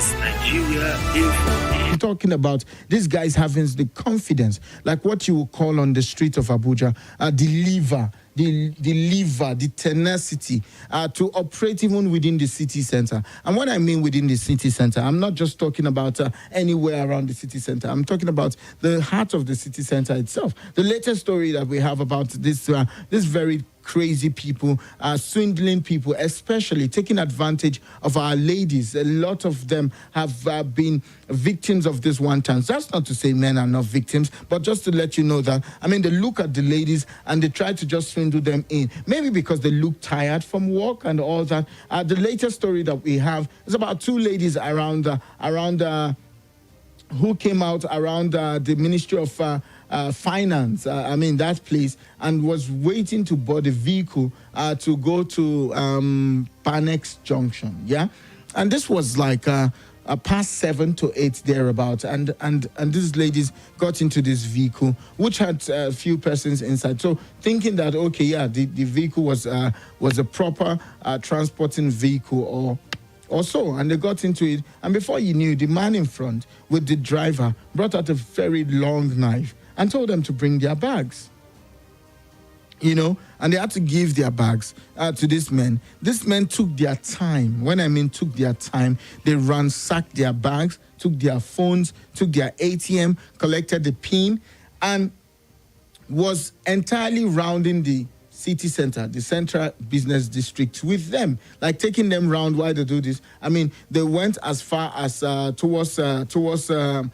is Nigeria Info. I'm talking about these guys having the confidence, like what you would call on the street of Abuja, the tenacity to operate even within the city center. And what I mean within the city center, I'm not just talking about anywhere around the city center. I'm talking about the heart of the city center itself. The latest story that we have about this very crazy people, swindling people, especially taking advantage of our ladies. A lot of them have been victims of this one time. That's not to say men are not victims, but just to let you know that, I mean, they look at the ladies and they try to just swindle them in. Maybe because they look tired from work and all that. The latest story that we have is about two ladies around who came out around the Ministry of Finance, that place, and was waiting to board a vehicle to go to Panex Junction, yeah? And this was like past 7 to 8 thereabouts, and these ladies got into this vehicle, which had a few persons inside. So thinking that, okay, yeah, the vehicle was a proper transporting vehicle or so, and they got into it, and before you knew, the man in front with the driver brought out a very long knife and told them to bring their bags. You know, and they had to give their bags to this men. This men took their time. When I mean took their time, they ransacked their bags, took their phones, took their ATM, collected the PIN, and was entirely rounding the city center, the central business district with them, like taking them round while they do this. I mean, they went as far as towards the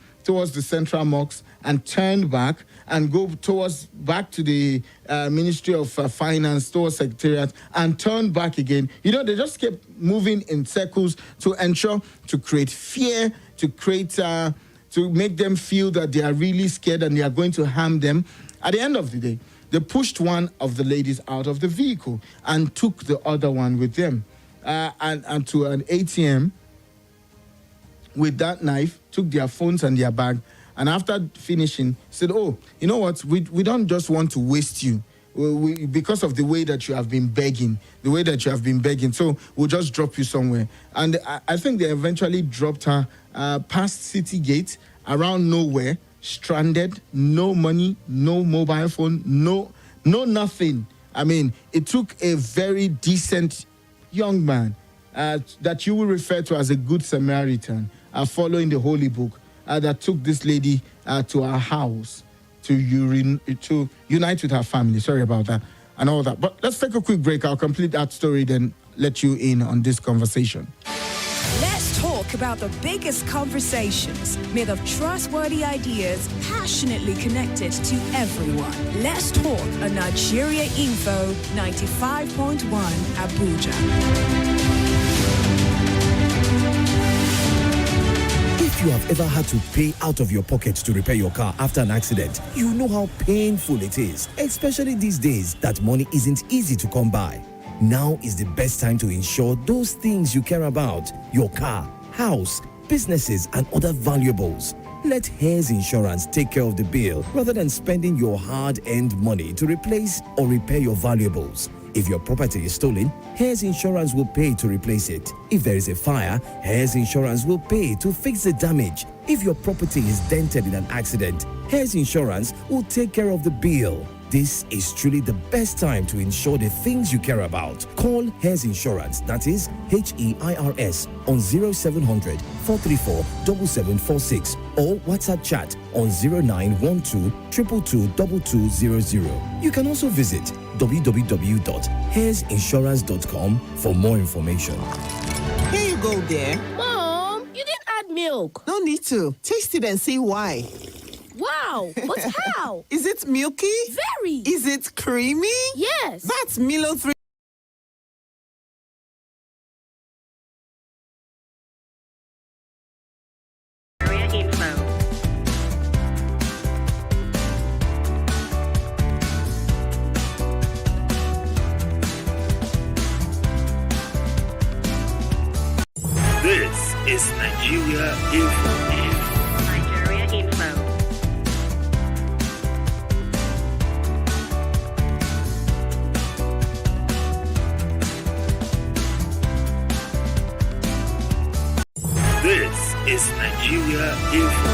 central mosque and turned back and go back to the Ministry of Finance, towards Secretariat, and turned back again. You know, they just kept moving in circles to ensure, to create fear, to make them feel that they are really scared and they are going to harm them. At the end of the day, they pushed one of the ladies out of the vehicle and took the other one with them and to an ATM with that knife, took their phones and their bag, and after finishing, said, oh, you know what, we don't just want to waste you because of the way that you have been begging, so we'll just drop you somewhere. And I think they eventually dropped her past City Gate, around nowhere, stranded, no money, no mobile phone, no nothing. I mean, it took a very decent young man that you will refer to as a good Samaritan, following the Holy Book, that took this lady to her house to unite with her family. Sorry about that and all that. But let's take a quick break. I'll complete that story, then let you in on this conversation. Let's talk about the biggest conversations made of trustworthy ideas, passionately connected to everyone. Let's talk on Nigeria Info 95.1 Abuja. If you have ever had to pay out of your pocket to repair your car after an accident, you know how painful it is, especially these days that money isn't easy to come by. Now is the best time to insure those things you care about: your car, house, businesses, and other valuables. Let Hares Insurance take care of the bill rather than spending your hard-earned money to replace or repair your valuables. If your property is stolen, Hares Insurance will pay to replace it. If there is a fire, Hares Insurance will pay to fix the damage. If your property is dented in an accident, Hares Insurance will take care of the bill. This is truly the best time to insure the things you care about. Call Hares Insurance, that is HEIRS, on 0700 434 7746 or WhatsApp chat on 0912 222 2200. You can also visit www.haresinsurance.com for more information. Here you go, dear. Mom, you didn't add milk. No need to. Taste it and see why. Wow, but how? Is it milky? Very. Is it creamy? Yes. That's Milo 3. This is Nigeria Info. Nigeria Info. This is Nigeria Info.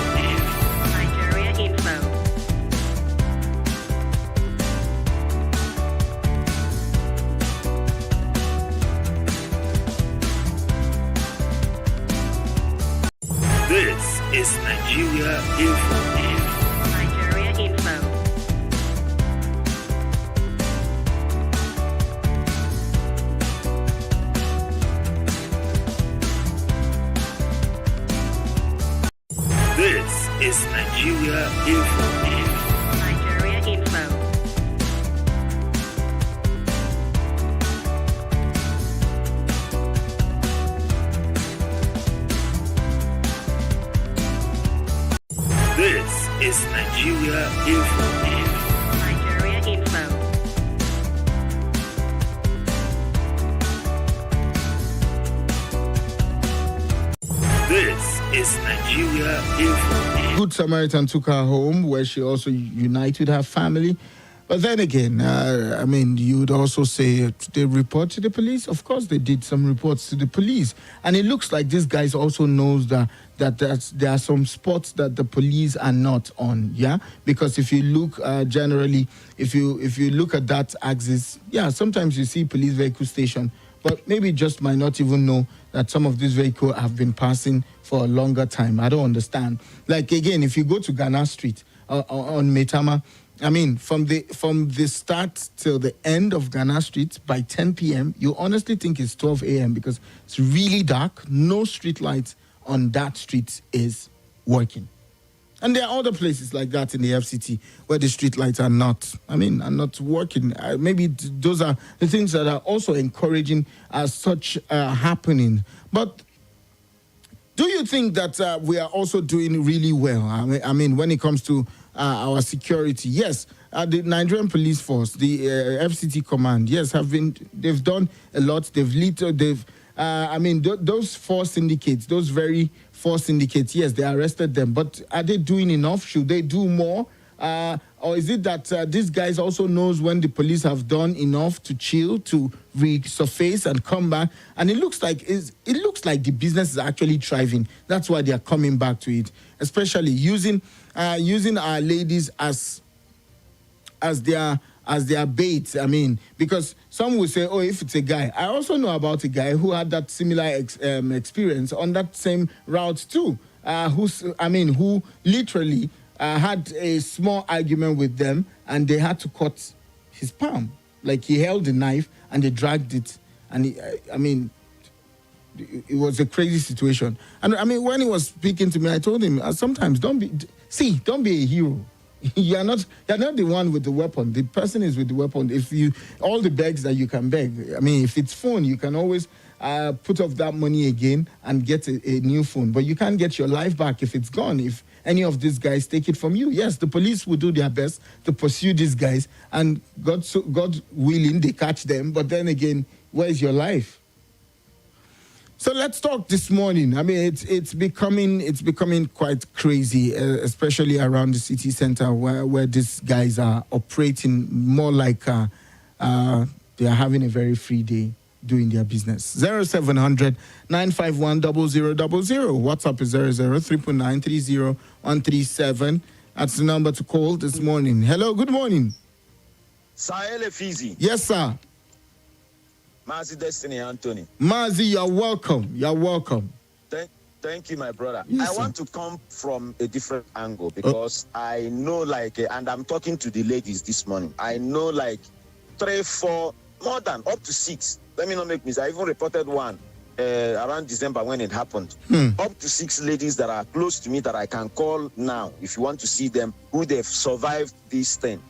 Nigeria Info. This is Nigeria Info. Nigeria Info. This is Nigeria Info. Nigeria Info. This is Nigeria Info. Nigeria Info. This is Nigeria Info. Good Samaritan took her home where she also united her family. But then again, I mean, you would also say they report to the police. Of course, they did some reports to the police. And it looks like this guy also knows that there are some spots that the police are not on, yeah? Because if you look generally, if you look at that axis, yeah, sometimes you see police vehicle station, but maybe just might not even know that some of these vehicles have been passing for a longer time. I don't understand. Like, again, if you go to Ghana Street on Metama, I mean, from the start till the end of Ghana Street by 10 p.m., you honestly think it's 12 a.m. because it's really dark. No street lights on that street is working. And there are other places like that in the FCT where the street lights are not working. Maybe those are the things that are also encouraging such happening. But do you think that we are also doing really well? I mean, when it comes to our security, yes, the Nigerian Police Force, the FCT Command, yes, they've done a lot. Those four syndicates, those very four syndicates, yes, they arrested them. But are they doing enough? Should they do more? Or is it that these guys also knows when the police have done enough to chill, to resurface and come back? And it looks like the business is actually thriving. That's why they are coming back to it, especially using our ladies as their bait. I mean, because some will say, oh, if it's a guy. I also know about a guy who had that similar experience on that same route too, who literally had a small argument with them and they had to cut his palm. Like, he held the knife and they dragged it. And it was a crazy situation. And I mean, when he was speaking to me, I told him, sometimes don't be a hero. You're not the one with the weapon. The person is with the weapon. All the begs that you can beg. I mean, if it's phone, you can always put off that money again and get a new phone. But you can't get your life back if it's gone. If any of these guys take it from you, yes, the police will do their best to pursue these guys, and God willing, they catch them. But then again, where's your life? So let's talk this morning. I mean, it's becoming quite crazy, especially around the city center where these guys are operating more like they are having a very free day doing their business. 0700 951 0000. WhatsApp is 0039930137. That's the number to call this morning. Hello, good morning. Sahel Effizy. Yes, sir. Mazi Destiny Anthony. Mazi, you're welcome. You're welcome. Thank you, my brother. Yes, I want to come from a different angle because I know, and I'm talking to the ladies this morning. I know 3, 4, more than up to 6. Let me not make mistakes. I even reported one around December when it happened. Up to 6 ladies that are close to me that I can call now if you want to see them, who they've survived this thing.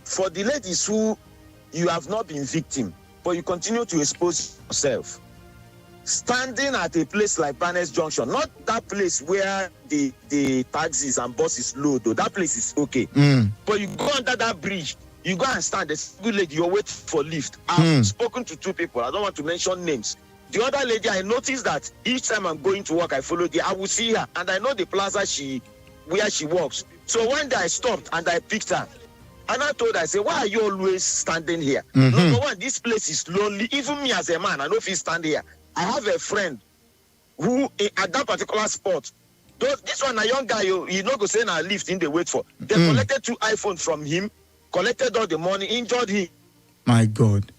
For the ladies who you have not been victim, but you continue to expose yourself, standing at a place like Panes Junction, not that place where the taxis and buses load, though. That place is okay. But you go under that bridge, you go and stand, there's a good lady, you're waiting for lift. I've spoken to 2 people, I don't want to mention names. The other lady, I noticed that each time I'm going to work, I follow I will see her, and I know the plaza where she works. So one day I stopped and I picked her. And I told her, I said, why are you always standing here? Number one, this place is lonely. Even me as a man, I know if you stand here. I have a friend who at that particular spot. This one, a young guy, you know, go say na lift in the wait for. They collected 2 iPhones from him, collected all the money, injured him. My God.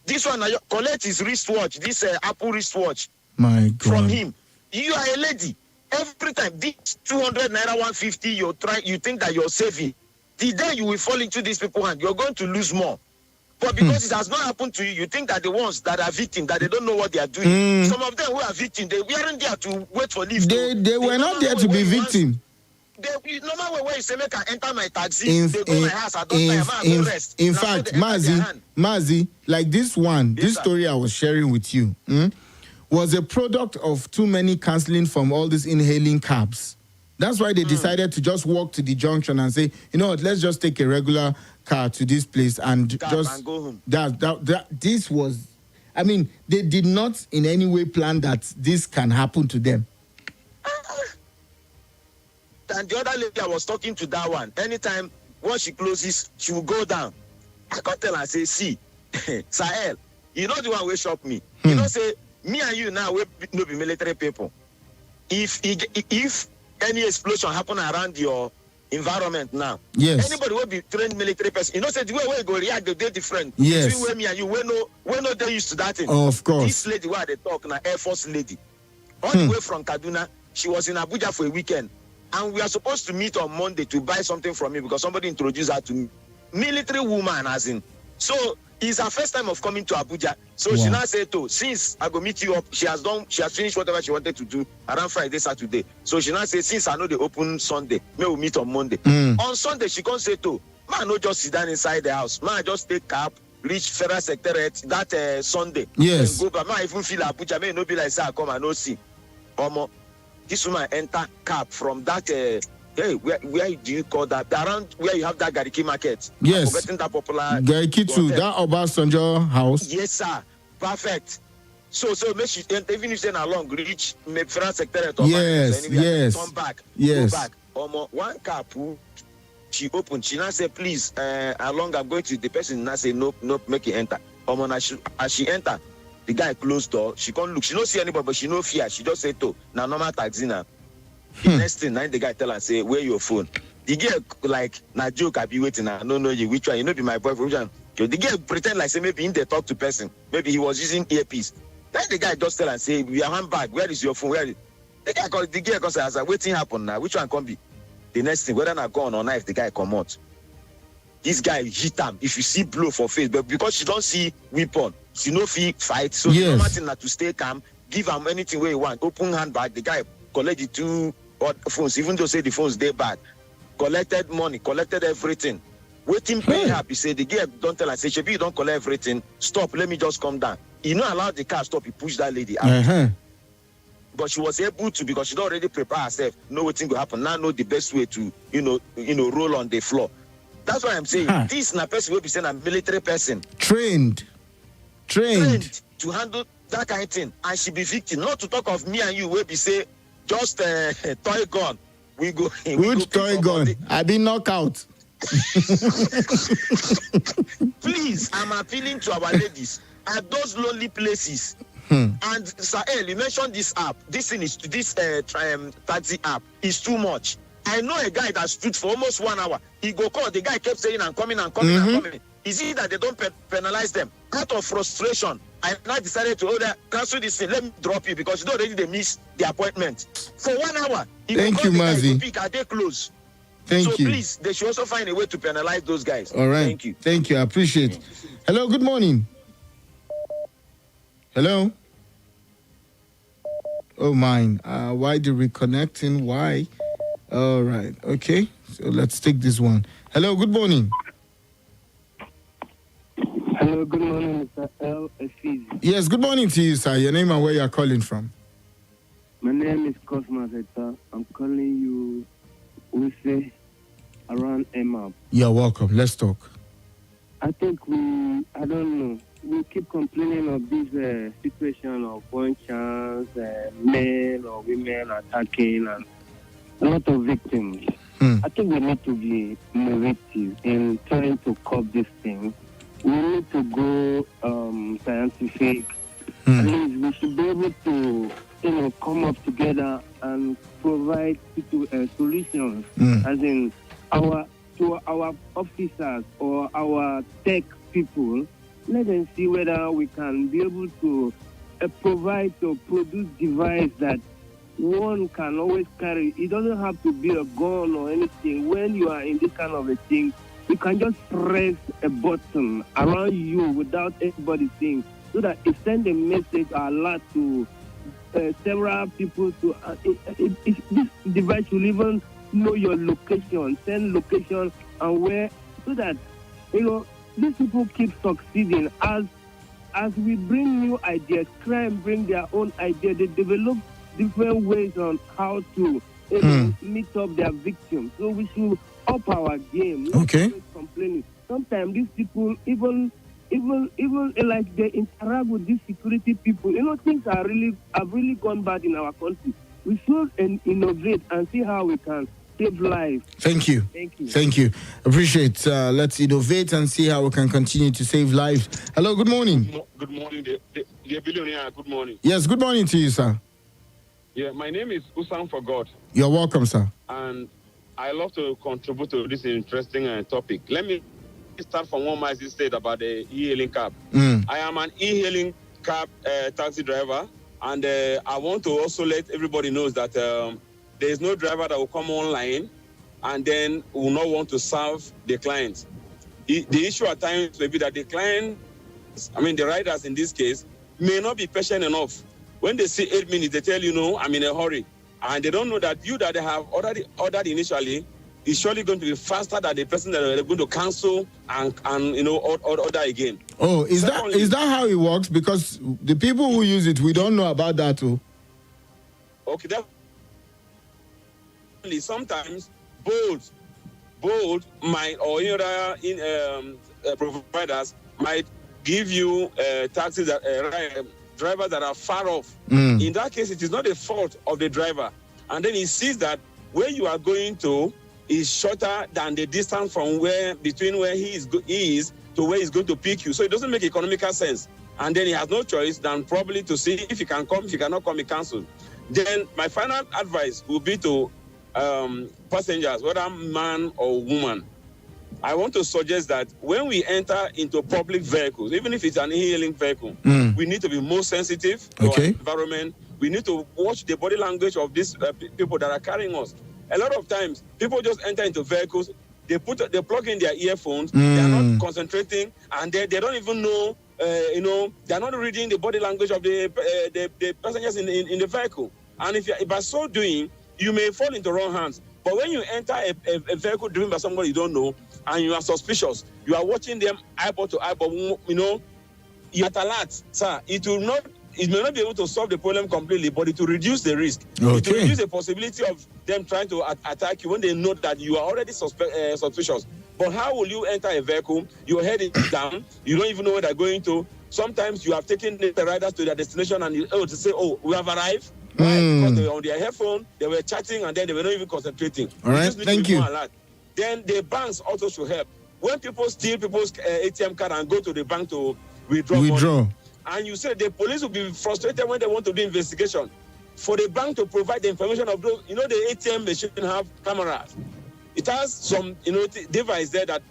This one, collect his wristwatch, this Apple wristwatch. My God. From him. You are a lady. Every time this 200 naira 150 you think that you're saving. The day you will fall into these people's hand, you're going to lose more. But because it has not happened to you, you think that the ones that are victims, that they don't know what they are doing. Some of them who are victims, they weren't there to wait for lift. They were not there to be victim. Normal way you say make I enter my taxi, they go my house, I don't time, I go rest. In fact, Mazi, like this one, this story I was sharing with you, was a product of too many cancelling from all these inhaling cabs. That's why they decided to just walk to the junction and say, you know what, let's just take a regular car to this place and just go home. This was, I mean, they did not in any way plan that this can happen to them. And the other lady I was talking to, that one, anytime once she closes, she will go down. I can't tell her, say, see, Sahel, you know the one will shock me. You know, say, me and you now, we no be military people. If any explosion happen around your environment now, anybody will be trained military person. You know, say the way we go react, they different. Yes. Between where me and you, we know they used to that thing. Of course. This lady where they talk now, Air Force lady, all the way from Kaduna, she was in Abuja for a weekend. And we are supposed to meet on Monday to buy something from me because somebody introduced her to me. Military woman, as in. So it's her first time of coming to Abuja. So she now said, since I go meet you up, she has finished whatever she wanted to do around Friday, Saturday. So she now said, since I know they open Sunday, may we meet on Monday. On Sunday, she can't say, man, no just sit down inside the house. Man, just take cab, reach Federal Secretariat that Sunday. Yes. Go back. Man, even feel Abuja, may no be like, say, I come and no see. This woman enter cab from that, where do you call that? Around where you have that Gariki market. Yes. Forgetting that popular. Gariki to that Obasanjo house. Yes, sir. Perfect. So make she, even if she's along, reach Federal Secretariat. Yes. Turn back. Yes. Go back. One cab, she opened. She now said, please, along I'm going to the person. Now say, nope, make it enter. As she enter, the guy closed door. She can't look. She don't see anybody, but she no fear. She just say, now normal taxi now. The next thing, now the guy tell her, say, where your phone? The girl, like, na joke, I be waiting. I don't know you, which one? You know, be my boyfriend. Which one? The girl pretend like, say, maybe in they talk to person. Maybe he was using earpiece. Then the guy just tell her, say, we are handbag. Where is your phone? Where is the guy? The girl goes, as I waiting happen now. Which one can be? The next thing, whether not gone or not, if the guy come out. This guy hit him. If you see blow for face, but because she don't see weapon, she no fee fight. So the normal thing to stay calm, give him anything where you want. Open handbag, the guy collect the 2 phones, even though say the phones they bad. Collected money, collected everything. Waiting pay her. He said the girl don't tell her, say, Shebi, you don't collect everything. Stop, let me just come down. He not allowed the car stop, he pushed that lady out. But she was able to, because she don't already prepare herself, know what thing will happen. Now know the best way to, roll on the floor. That's why I'm saying this na person will be saying a military person. Trained to handle that kind of thing. And she be victim. Not to talk of me and you will be say just toy gun. We go. Which toy gun? I been knocked out. Please, I'm appealing to our ladies at those lonely places. And Sahel, you mentioned this app. This thing is this taxi app is too much. I know a guy that stood for almost 1 hour. He go call. The guy kept saying, I'm coming. Is it that they don't penalize them? Out of frustration, I now decided to cancel this thing. Let me drop you because you don't already they miss the appointment. For 1 hour. Thank you, Mazi. Are they close? Thank you. So please, they should also find a way to penalize those guys. All right. Thank you. Thank you. I appreciate it. Hello, good morning. Hello. Oh, mine. Why the reconnecting? Why? All right. Okay. So let's take this one. Hello. Good morning. Hello. Good morning, Mr. L. Effizy. Yes. Good morning to you, sir. Your name and where you are calling from? My name is Cosmo Zeta. I'm calling you. We say around Emma. You're welcome. Let's talk. I think I don't know. We keep complaining of this situation of one chance, men or women attacking and a lot of victims. I think we need to be innovative in trying to curb this thing. We need to go scientific. At least we should be able to, people, let them see whether we can be able to provide or produce device that one can always carry. It doesn't have to be a gun or anything. When you are in this kind of a thing, you can just press a button around you without anybody seeing, so that it sends a message or alert to several people to this device will even know your location, send location and where, so that these people keep succeeding as we bring new ideas. Crime bring their own idea. They develop different ways on how to meet up their victims. So we should up our game. Okay. Complaining. Sometimes these people even like they interact with these security people. Things have really gone bad in our country. We should innovate and see how we can save lives. Thank you. Thank you. Appreciate. Let's innovate and see how we can continue to save lives. Hello, good morning. Good morning, the billionaire. Good morning. Yes, good morning to you, sir. Yeah, my name is Usam for God. You're welcome, sir. And I love to contribute to this interesting topic. Let me start from what Mazi said about the e-hailing cab. I am an e-hailing cab taxi driver, and I want to also let everybody know that there is no driver that will come online and then will not want to serve the client. The issue at times may be that the client, the riders in this case, may not be patient enough. When they see 8 minutes, they tell you, no, I'm in a hurry. And they don't know that you that they have ordered initially is surely going to be faster than the person that they're going to cancel and order again. Oh, is that how it works? Because the people who use it, we don't know about that too. Okay, sometimes Bolt might, or other providers might give you taxis that drivers that are far off. In that case, it is not the fault of the driver. And then he sees that where you are going to is shorter than the distance from between where he is to where he's going to pick you. So it doesn't make economical sense. And then he has no choice than probably to see if he can come. If he cannot come, he cancels. Then my final advice will be to passengers, whether man or woman. I want to suggest that when we enter into public vehicles, even if it's an e-hailing vehicle, we need to be more sensitive to our environment. We need to watch the body language of these people that are carrying us. A lot of times, people just enter into vehicles, they plug in their earphones, they are not concentrating, and they don't even know, they are not reading the body language of the passengers in the vehicle. And if by so doing, you may fall into wrong hands. But when you enter a vehicle driven by somebody you don't know, and you are suspicious, you are watching them eyeball to eyeball, you are at alert, sir. It may not be able to solve the problem completely, but it will reduce the risk. It will reduce the possibility of them trying to attack you when they know that you are already suspicious. But how will you enter a vehicle? Your head is down. You don't even know where they're going to. Sometimes you have taken the riders to their destination and to say, oh, we have arrived. Right? Because they were on their headphone, they were chatting, and then they were not even concentrating. All right, thank you. Then the banks also should help. When people steal people's ATM card and go to the bank to withdraw money, and you say the police will be frustrated when they want to do investigation. For the bank to provide the information of those, the ATM machine have cameras. It has some, device there that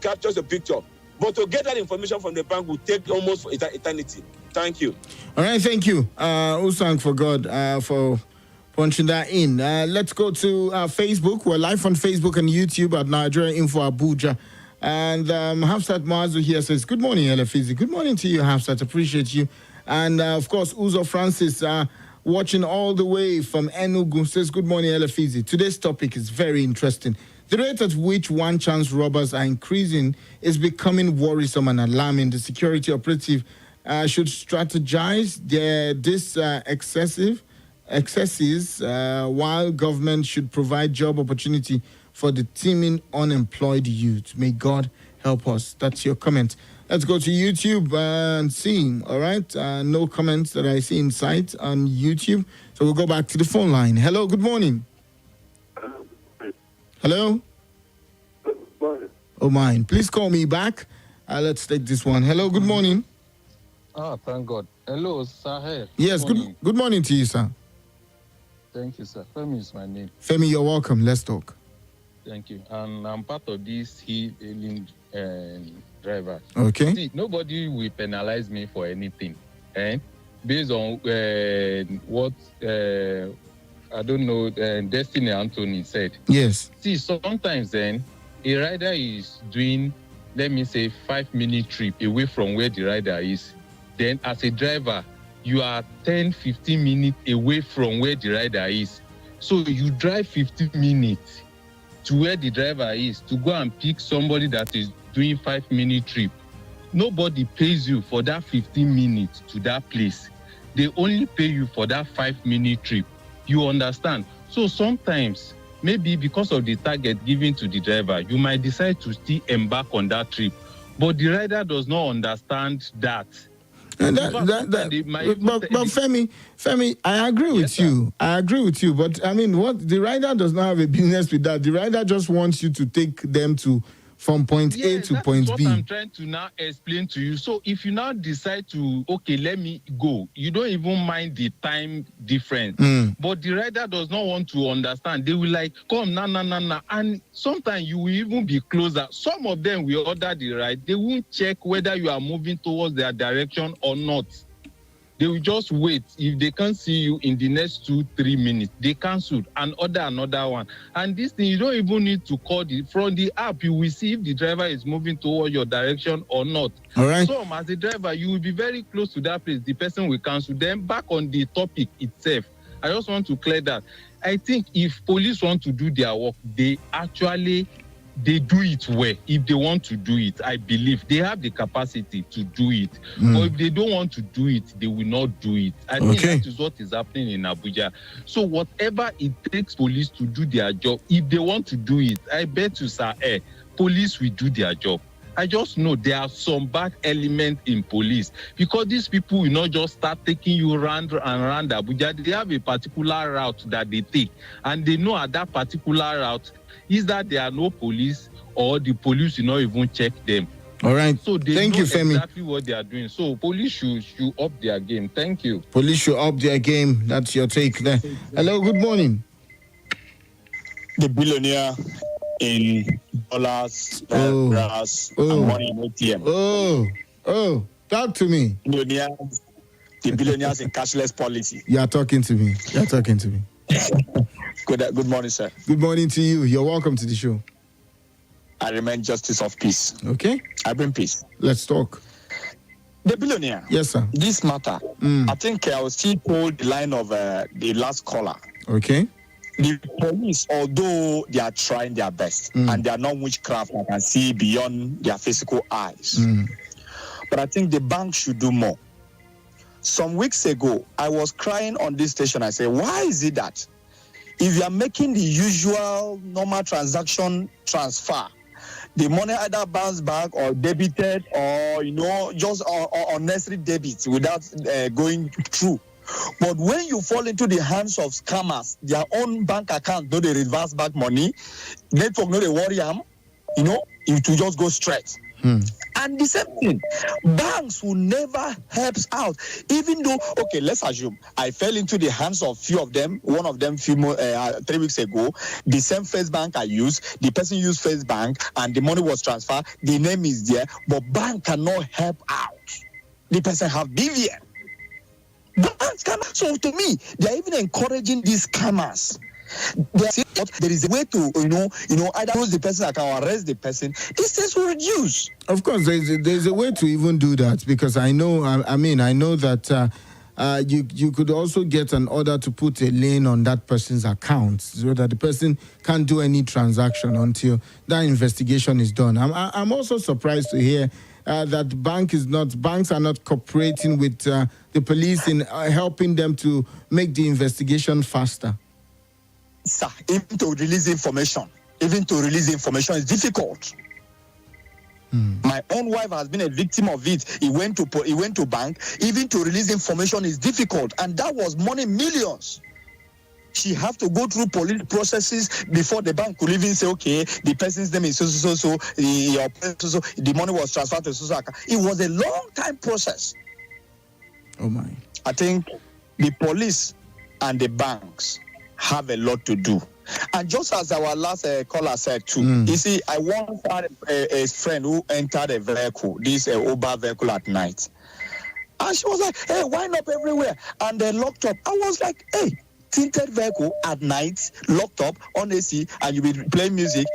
captures the picture. But to get that information from the bank will take almost eternity. Thank you. All right, thank you, Usang for God, for punching that in. Let's go to Facebook. We're live on Facebook and YouTube at Nigeria Info Abuja. And Hafsat Mazu here says, good morning, Effizy. Good morning to you, Hafsat. Appreciate you. And, of course, Uzo Francis, watching all the way from Enugu, says, good morning, Effizy. Today's topic is very interesting. The rate at which one-chance robbers are increasing is becoming worrisome and alarming. The security operative should strategize this excesses while government should provide job opportunity for the teeming unemployed youth. May God help us. That's your comment. Let's go to YouTube and see. All right. No comments that I see in sight on YouTube. So we'll go back to the phone line. Hello. Good morning. Hello. Oh, mine. Please call me back. Let's take this one. Hello. Good morning. Thank God. Hello, sir. Yes. Good morning to you, sir. Thank you, sir. Femi is my name. Femi, you're welcome. Let's talk. Thank you. And I'm part of this e-hailing drivers. Okay. See, nobody will penalize me for anything, based on what I don't know, Destiny Anthony said. Yes. See, sometimes then a rider is doing, let me say, 5-minute trip away from where the rider is. Then as a driver, you are 10-15 minutes away from where the rider is. So you drive 15 minutes to where the driver is to go and pick somebody that is doing 5-minute trip. Nobody pays you for that 15 minutes to that place. They only pay you for that 5-minute trip. You understand? So sometimes, maybe because of the target given to the driver, you might decide to still embark on that trip. But the rider does not understand that. And but Femi, I agree with you. I agree with you. But I mean, what the rider does not have a business with that. The rider just wants you to take them from point A to point B. That's what I'm trying to now explain to you. So if you now decide to, okay, let me go, you don't even mind the time difference. But the rider does not want to understand. They will like, come, nah. And sometimes you will even be closer. Some of them will order the ride. They won't check whether you are moving towards their direction or not. They will just wait. If they can't see you in the next 2-3 minutes, they cancel and order another one. And this thing, you don't even need to call from the app. You will see if the driver is moving toward your direction or not. All right. So as a driver, you will be very close to that place. The person will cancel. Then back on the topic itself, I just want to clear that. I think if police want to do their work, they do it well. If they want to do it, I believe they have the capacity to do it. But if they don't want to do it, they will not do it. I think that is what is happening in Abuja. So whatever it takes police to do their job, if they want to do it, I bet you, sir, police will do their job. I just know there are some bad elements in police because these people will not just start taking you round and round Abuja. They have a particular route that they take, and they know at that particular route is that there are no police or the police will not even check them. All right. So they Thank know you, Femi. exactly what they are doing. So police should up their game. Thank you. Police should up their game. That's your take there. Hello, good morning. The billionaire in dollars, brass, and money in ATM. Talk to me. The billionaires in cashless policy. You are talking to me. Good morning, sir. Good morning to you. You're welcome to the show. I remain justice of peace. Okay. I bring peace. Let's talk. The billionaire. Yes, sir. This matter. I think I will still hold the line of the last caller. Okay. The police, although they are trying their best and they are not witchcraft I can see beyond their physical eyes, but I think the bank should do more. Some weeks ago, I was crying on this station. I said, why is it that if you are making the usual normal transaction transfer, the money either bounced back or debited or, just unnecessary debits without going through. But when you fall into the hands of scammers, their own bank account, no, they reverse back money, network, no, they worry them, it will just go straight. And the same thing, banks will never help out. Even though, okay, let's assume I fell into the hands of few of them. One of them 3 weeks ago, the same First Bank I used, the person used First Bank, and the money was transferred. The name is there, but bank cannot help out. The person have BVN. Banks cannot. So to me, they are even encouraging these scammers. There is a way to, either close the person or arrest the person. These things will reduce. Of course, there's a way to even do that because I know that you could also get an order to put a lien on that person's account so that the person can't do any transaction until that investigation is done. I'm also surprised to hear that banks are not cooperating with the police in helping them to make the investigation faster. Sir, even to release information is difficult. My own wife has been a victim of it. He went to bank. Even to release information is difficult, and that was money, millions. She have to go through police processes before the bank could even say, okay, the person's name is so, the money was transferred to so. It was a long time process. Oh my! I think the police and the banks have a lot to do. And just as our last caller said too, you see, I once had a friend who entered a vehicle, this Uber vehicle at night. And she was like, hey, wind up everywhere. And they locked up. I was like, hey, tinted vehicle at night, locked up on AC, and you be playing music.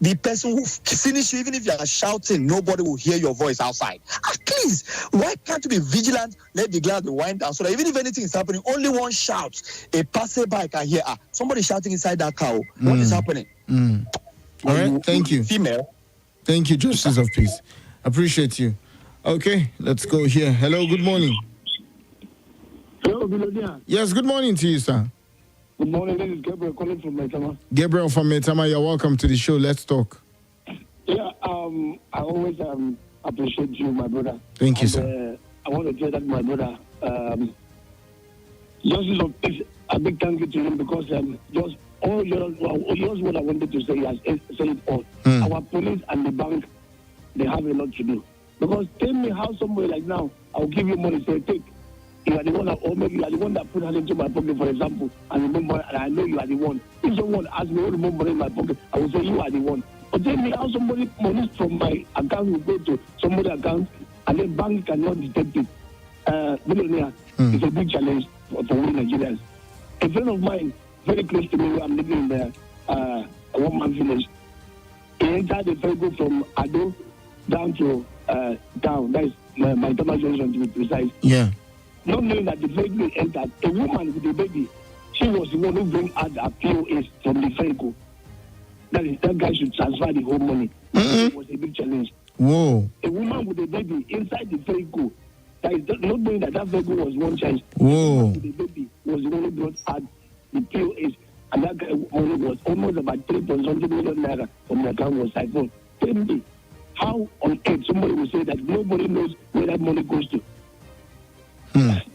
The person who finish you, even if you are shouting, nobody will hear your voice outside. At least, why can't you be vigilant? Let the glass be wind down so that even if anything is happening, only one shouts. A passerby can hear, somebody shouting inside that car. What is happening? All right, thank you. Female. Thank you, Justice of Peace. Appreciate you. Okay, let's go here. Hello, good morning. Hello, Bilonia. Yes, good morning to you, sir. Good morning. This is Gabriel calling from Maitama. Gabriel from Maitama, you're welcome to the show. Let's talk. Yeah, I always appreciate you, my brother. Thank you, sir. I want to say that, my brother, Justice of Peace, a big thank you to him because just what I wanted to say is say it all. Our police and the bank, they have a lot to do. Because tell me how somebody like now, I'll give you money, say, take. You are the one that, or maybe you are the one that put hand into my pocket, for example, and remember, and I know you are the one. If someone asks me, what remember in my pocket, I will say you are the one. But tell me how somebody money from my account will go to somebody's account, and then bank cannot detect it. Billionaire, it's a big challenge for we Nigerians. A friend of mine, very close to me, where I'm living in the one-man village, he entered the vehicle from Ado down to town. That is my Thomas Johnson, to be precise. Yeah. Not knowing that the vehicle entered, a woman with a baby, she was the one who bring out a POS from the vehicle. That guy should transfer the whole money. It was a big challenge. Whoa. A woman with a baby inside the vehicle, that is not knowing that vehicle was one child. Whoa. The baby was the one who brought out the POS, and that guy money was almost about 3.something million naira from the account was siphoned. Tell me, how on earth somebody will say that nobody knows where that money goes to?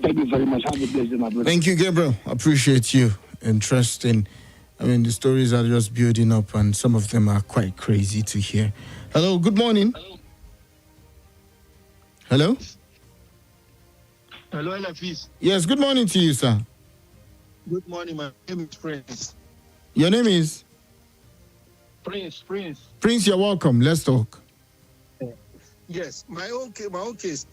Thank you very much. Have a blessed day, my brother. Thank you, Gabriel. Appreciate you. Interesting. I mean, the stories are just building up, and some of them are quite crazy to hear. Hello, good morning. Hello? Hello, Effizy. Yes, good morning to you, sir. Good morning, my name is Prince. Your name is? Prince. Prince, you're welcome. Let's talk. Yes, my own case.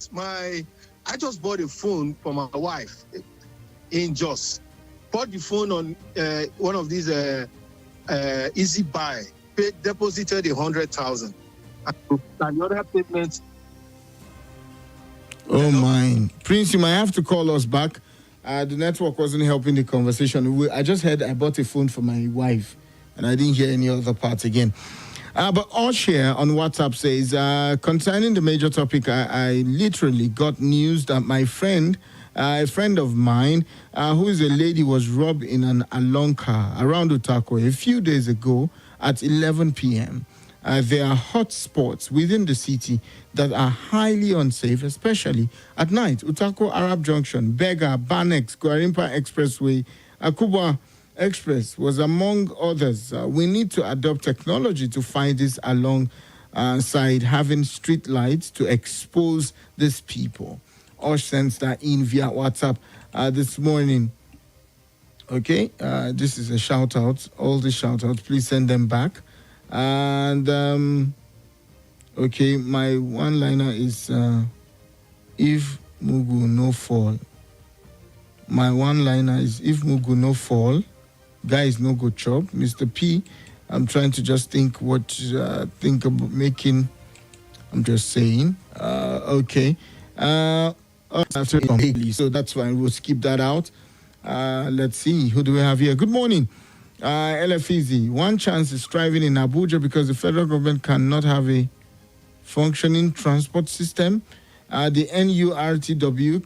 I just bought a phone for my wife in Jos. Bought the phone on one of these easy buy. Deposited 100,000. And the other payment. Oh, mine. Prince, you might have to call us back. The network wasn't helping the conversation. I just heard I bought a phone for my wife, and I didn't hear any other part again. But Oshare on WhatsApp says, concerning the major topic, I literally got news that my friend, a friend of mine, who is a lady, was robbed in an along car around Utako a few days ago at 11 p.m. There are hot spots within the city that are highly unsafe, especially at night. Utako Arab Junction, Bega, Banex, Gwarimpa Expressway, Akuba Express was among others. We need to adopt technology to find this alongside having street lights to expose these people. Or sends that in via WhatsApp this morning. Okay, this is a shout out. All the shout outs, please send them back. And okay, my one liner is if Mugu no fall. My one liner is if Mugu no fall, guys no go chop. Mr. P, I'm trying to just think think about making. I'm just saying. Okay. So that's why we'll skip that out. Let's see. Who do we have here? Good morning. Effizy. One chance is thriving in Abuja because the federal government cannot have a functioning transport system. The NURTW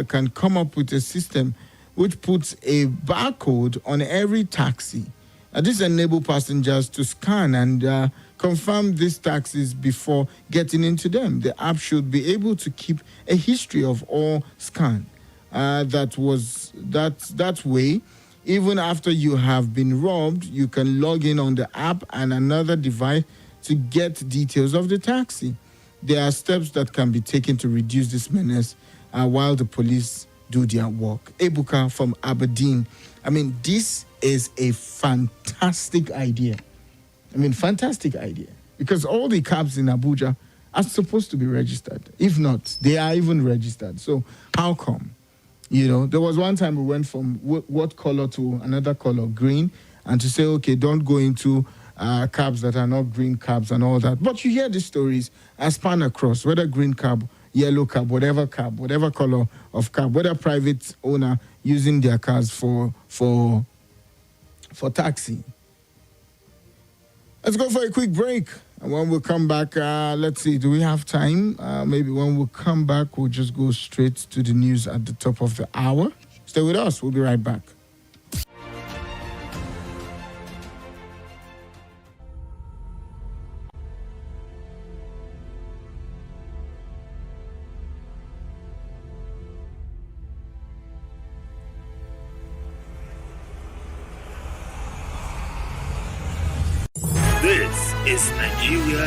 can come up with a system which puts a barcode on every taxi. This enables passengers to scan and confirm these taxis before getting into them. The app should be able to keep a history of all scan. That way, even after you have been robbed, you can log in on the app and another device to get details of the taxi. There are steps that can be taken to reduce this menace while the police do their work. Ebuka from Aberdeen. I mean, this is a fantastic idea. I mean, fantastic idea. Because all the cabs in Abuja are supposed to be registered. If not, they are even registered. So how come? There was one time we went from what color to another color, green, and to say, okay, don't go into cabs that are not green cabs and all that. But you hear the stories span across, whether green cab, yellow cab, whatever color of cab, whether private owner using their cars for taxi. Let's go for a quick break. And when we come back, let's see, do we have time? Maybe when we come back, we'll just go straight to the news at the top of the hour. Stay with us. We'll be right back. This is Nigeria